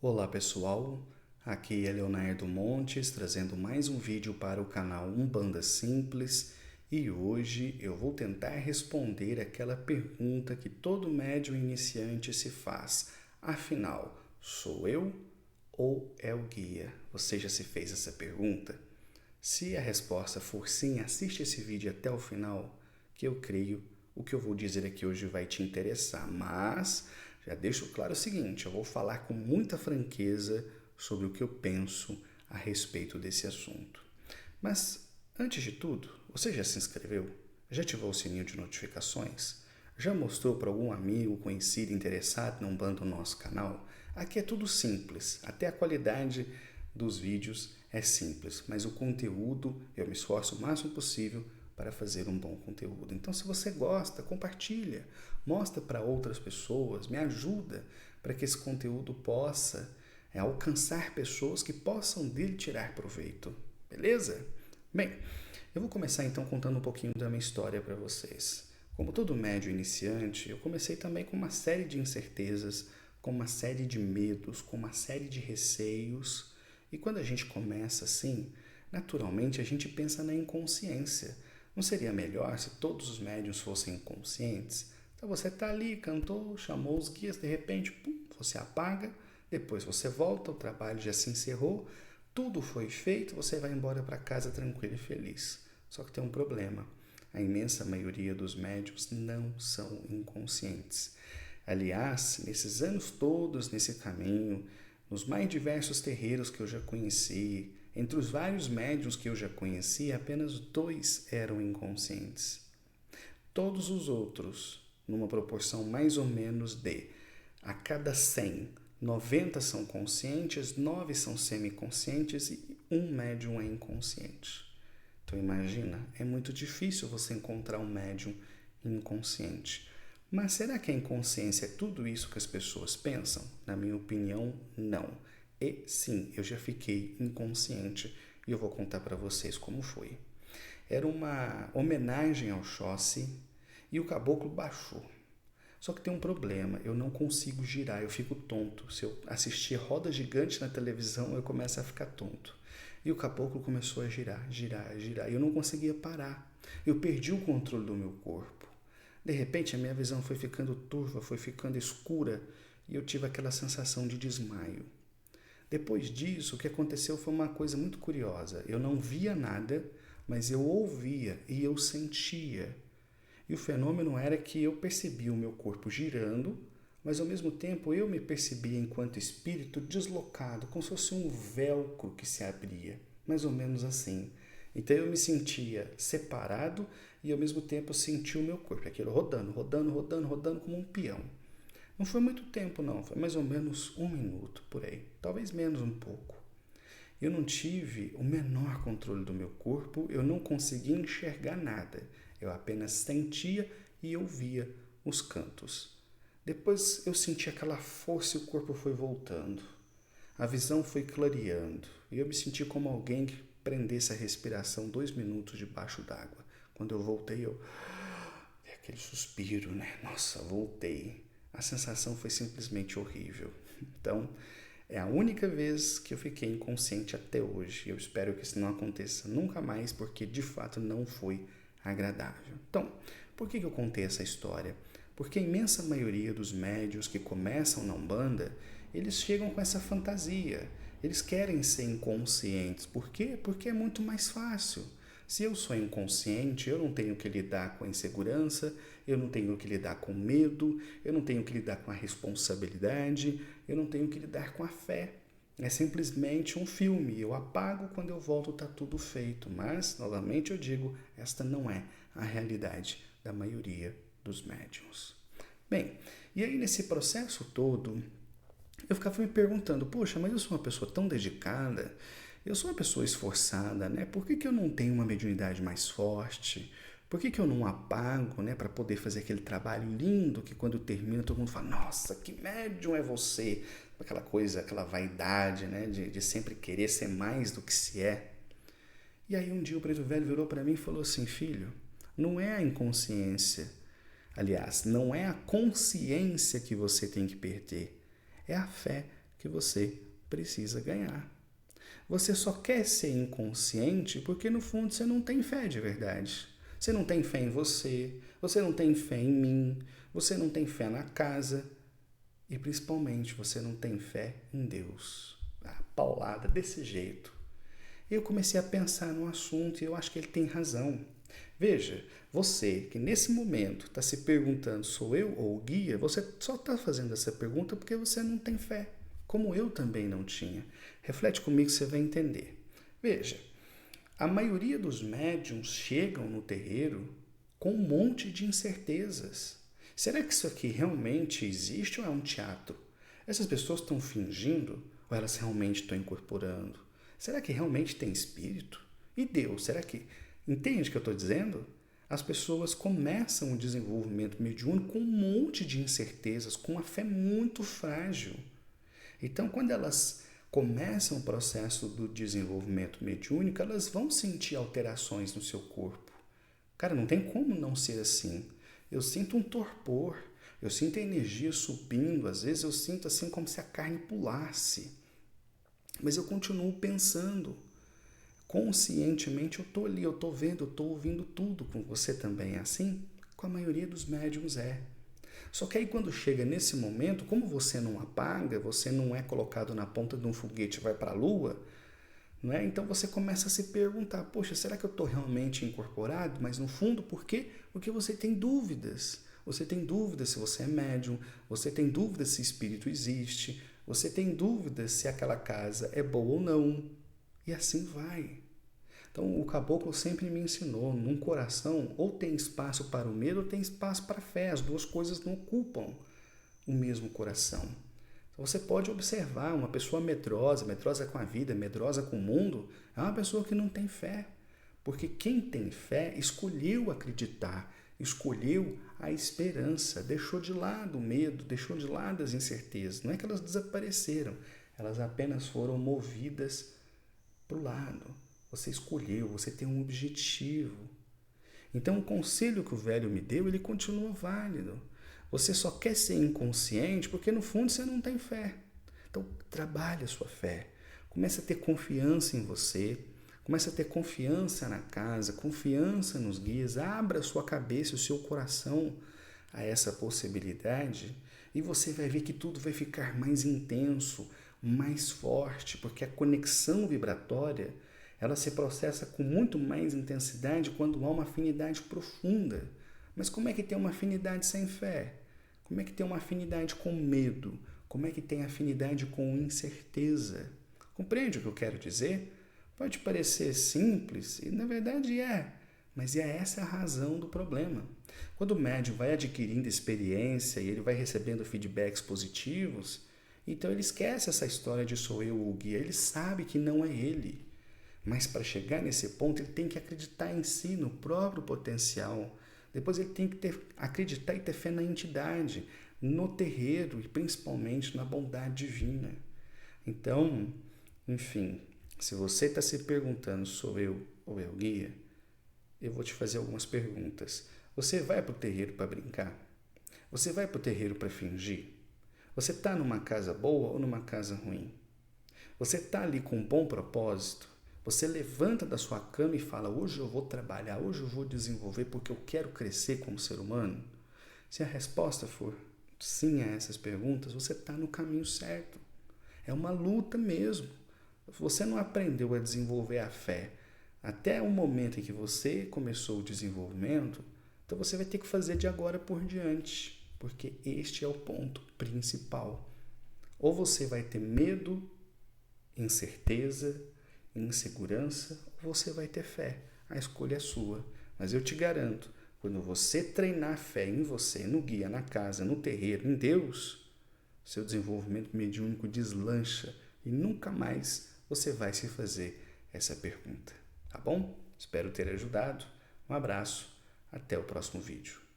Olá pessoal, aqui é Leonardo Montes trazendo mais um vídeo para o canal Umbanda Simples e hoje eu vou tentar responder aquela pergunta que todo médium iniciante se faz. Afinal, sou eu ou é o guia? Você já se fez essa pergunta? Se a resposta for sim, assiste esse vídeo até o final, que eu creio o que eu vou dizer aqui hoje vai te interessar, mas já deixo claro o seguinte, eu vou falar com muita franqueza sobre o que eu penso a respeito desse assunto. Mas, antes de tudo, você já se inscreveu? Já ativou o sininho de notificações? Já mostrou para algum amigo, conhecido, interessado em Umbanda no nosso canal? Aqui é tudo simples, até a qualidade dos vídeos é simples, mas o conteúdo eu me esforço o máximo possível para fazer um bom conteúdo. Então, se você gosta, compartilha, mostra para outras pessoas, me ajuda para que esse conteúdo possa alcançar pessoas que possam dele tirar proveito. Beleza? Bem, eu vou começar então contando um pouquinho da minha história para vocês. Como todo médio iniciante, eu comecei também com uma série de incertezas, com uma série de medos, com uma série de receios. E quando a gente começa assim, naturalmente a gente pensa na inconsciência. Não seria melhor se todos os médiuns fossem inconscientes? Então você está ali, cantou, chamou os guias, de repente, pum, você apaga, depois você volta, o trabalho já se encerrou, tudo foi feito, você vai embora para casa tranquilo e feliz. Só que tem um problema. A imensa maioria dos médiuns não são inconscientes. Aliás, nesses anos todos nesse caminho, nos mais diversos terreiros que eu já conheci, entre os vários médiuns que eu já conheci, apenas 2 eram inconscientes. Todos os outros, numa proporção mais ou menos de a cada 100, 90 são conscientes, 9 são semiconscientes e um médium é inconsciente. Então imagina, é muito difícil você encontrar um médium inconsciente. Mas será que a inconsciência é tudo isso que as pessoas pensam? Na minha opinião, não. E sim, eu já fiquei inconsciente e eu vou contar para vocês como foi. Era uma homenagem ao Xóssi e o caboclo baixou. Só que tem um problema, eu não consigo girar, eu fico tonto. Se eu assistir roda gigante na televisão, eu começo a ficar tonto. E o caboclo começou a girar, girar, girar. E eu não conseguia parar. Eu perdi o controle do meu corpo. De repente, a minha visão foi ficando turva, foi ficando escura. E eu tive aquela sensação de desmaio. Depois disso, o que aconteceu foi uma coisa muito curiosa. Eu não via nada, mas eu ouvia e eu sentia. E o fenômeno era que eu percebia o meu corpo girando, mas ao mesmo tempo eu me percebia enquanto espírito deslocado, como se fosse um velcro que se abria, mais ou menos assim. Então eu me sentia separado e ao mesmo tempo eu sentia o meu corpo, aquilo rodando, rodando, rodando, rodando como um peão. Não foi muito tempo não, foi mais ou menos 1 minuto por aí, talvez menos um pouco. Eu não tive o menor controle do meu corpo, eu não conseguia enxergar nada. Eu apenas sentia e ouvia os cantos. Depois eu senti aquela força e o corpo foi voltando. A visão foi clareando e eu me senti como alguém que prendesse a respiração 2 minutos debaixo d'água. Quando eu voltei, eu dei aquele suspiro, né? Nossa, voltei. A sensação foi simplesmente horrível. Então, é a única vez que eu fiquei inconsciente até hoje. Eu espero que isso não aconteça nunca mais, porque de fato não foi agradável. Então, por que eu contei essa história? Porque a imensa maioria dos médiuns que começam na Umbanda, eles chegam com essa fantasia. Eles querem ser inconscientes. Por quê? Porque é muito mais fácil. Se eu sou inconsciente, eu não tenho que lidar com a insegurança, eu não tenho que lidar com medo, eu não tenho que lidar com a responsabilidade, eu não tenho que lidar com a fé. É simplesmente um filme. Eu apago, quando eu volto está tudo feito. Mas, novamente eu digo, esta não é a realidade da maioria dos médiuns. Bem, e aí nesse processo todo, eu ficava me perguntando, poxa, mas eu sou uma pessoa tão dedicada, eu sou uma pessoa esforçada, né? Por que eu não tenho uma mediunidade mais forte? Por que eu não apago, né, para poder fazer aquele trabalho lindo que quando termina todo mundo fala, nossa, que médium é você? Aquela coisa, aquela vaidade, né, de sempre querer ser mais do que se é. E aí um dia o preto velho virou para mim e falou assim, filho, não é a inconsciência, aliás, não é a consciência que você tem que perder, é a fé. que você precisa ganhar. Você só quer ser inconsciente porque, no fundo, você não tem fé de verdade. Você não tem fé em você não tem fé em mim, você não tem fé na casa e, principalmente, você não tem fé em Deus. Paulada, desse jeito. Eu comecei a pensar no assunto e eu acho que ele tem razão. Veja, você que nesse momento está se perguntando, sou eu ou o guia, você só está fazendo essa pergunta porque você não tem fé, como eu também não tinha. Reflete comigo que você vai entender. Veja, a maioria dos médiums chegam no terreiro com um monte de incertezas. Será que isso aqui realmente existe ou é um teatro? Essas pessoas estão fingindo ou elas realmente estão incorporando? Será que realmente tem espírito? E Deus, será que... Entende o que eu estou dizendo? As pessoas começam o desenvolvimento mediúnico com um monte de incertezas, com uma fé muito frágil. Então, quando elas começam o processo do desenvolvimento mediúnico, elas vão sentir alterações no seu corpo. Cara, não tem como não ser assim. Eu sinto um torpor, eu sinto a energia subindo, às vezes eu sinto assim como se a carne pulasse. Mas eu continuo pensando. Conscientemente eu estou ali, eu estou vendo, eu estou ouvindo tudo. Com você também é assim? Com a maioria dos médiums é. Só que aí quando chega nesse momento, como você não apaga, você não é colocado na ponta de um foguete e vai para a lua, não é? Então você começa a se perguntar, poxa, será que eu estou realmente incorporado? Mas no fundo, por quê? Porque você tem dúvidas. Você tem dúvidas se você é médium, você tem dúvidas se espírito existe, você tem dúvidas se aquela casa é boa ou não. E assim vai. Então o caboclo sempre me ensinou, num coração ou tem espaço para o medo ou tem espaço para a fé. As duas coisas não ocupam o mesmo coração. Então, você pode observar uma pessoa medrosa com a vida, medrosa com o mundo, é uma pessoa que não tem fé. Porque quem tem fé escolheu acreditar, escolheu a esperança, deixou de lado o medo, deixou de lado as incertezas. Não é que elas desapareceram, elas apenas foram movidas para o lado. Você escolheu, você tem um objetivo. Então o conselho que o velho me deu, ele continua válido. Você só quer ser inconsciente porque no fundo você não tem fé. Então trabalhe a sua fé. Comece a ter confiança em você. Comece a ter confiança na casa, confiança nos guias. Abra a sua cabeça, o seu coração a essa possibilidade e você vai ver que tudo vai ficar mais intenso, mais forte, porque a conexão vibratória ela se processa com muito mais intensidade quando há uma afinidade profunda. Mas como é que tem uma afinidade sem fé? Como é que tem uma afinidade com medo? Como é que tem afinidade com incerteza? Compreende o que eu quero dizer? Pode parecer simples, e na verdade é, mas é essa a razão do problema. Quando o médium vai adquirindo experiência e ele vai recebendo feedbacks positivos, então ele esquece essa história de sou eu o guia, ele sabe que não é ele. Mas para chegar nesse ponto, ele tem que acreditar em si, no próprio potencial. Depois ele tem que acreditar e ter fé na entidade, no terreiro e principalmente na bondade divina. Então, enfim, se você está se perguntando, sou eu ou é o guia, eu vou te fazer algumas perguntas. Você vai para o terreiro para brincar? Você vai para o terreiro para fingir? Você está numa casa boa ou numa casa ruim? Você está ali com um bom propósito? Você levanta da sua cama e fala, hoje eu vou trabalhar, hoje eu vou desenvolver porque eu quero crescer como ser humano? Se a resposta for sim a essas perguntas, você está no caminho certo. É uma luta mesmo. Você não aprendeu a desenvolver a fé até o momento em que você começou o desenvolvimento, então você vai ter que fazer de agora por diante, porque este é o ponto principal. Ou você vai ter medo, incerteza, insegurança, ou você vai ter fé. A escolha é sua. Mas eu te garanto, quando você treinar fé em você, no guia, na casa, no terreiro, em Deus, seu desenvolvimento mediúnico deslancha e nunca mais você vai se fazer essa pergunta. Tá bom? Espero ter ajudado. Um abraço. Até o próximo vídeo.